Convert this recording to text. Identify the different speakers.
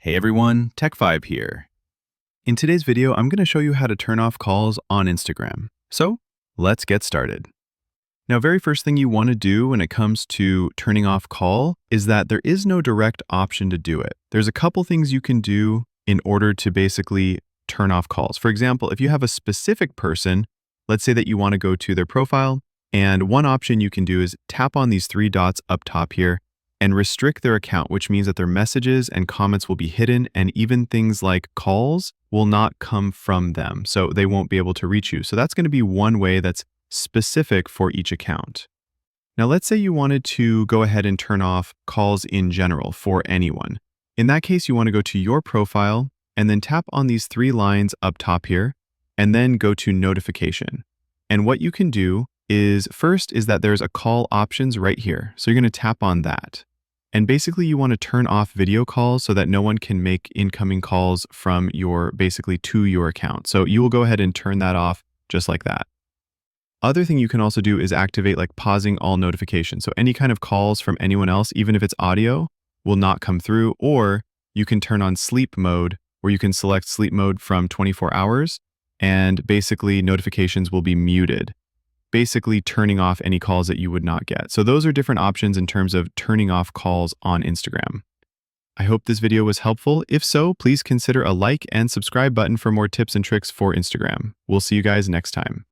Speaker 1: Hey everyone, Tech5 here. In today's video, I'm going to show you how to turn off calls on Instagram. So let's get started. Now, very first thing you want to do when it comes to turning off call is that there is no direct option to do it. There's a couple things you can do in order to basically turn off calls. For example, if you have a specific person, let's say that you want to go to their profile, and one option you can do is tap on these three dots up top here and restrict their account, which means that their messages and comments will be hidden, and even things like calls will not come from them, so they won't be able to reach you. So that's going to be one way that's specific for each account. Now, let's say you wanted to go ahead and turn off calls in general for anyone. In that case, you want to go to your profile and then tap on these three lines up top here, and then go to notification. And what you can do is first is that there's a call options right here. So you're going to tap on that. And basically you want to turn off video calls so that no one can make incoming calls from basically to your account. So you will go ahead and turn that off just like that. Other thing you can also do is activate like pausing all notifications. So any kind of calls from anyone else, even if it's audio, will not come through. Or you can turn on sleep mode, where you can select sleep mode from 24 hours and basically notifications will be muted, basically turning off any calls that you would not get. So those are different options in terms of turning off calls on Instagram. I hope this video was helpful. If so, please consider a like and subscribe button for more tips and tricks for Instagram. We'll see you guys next time.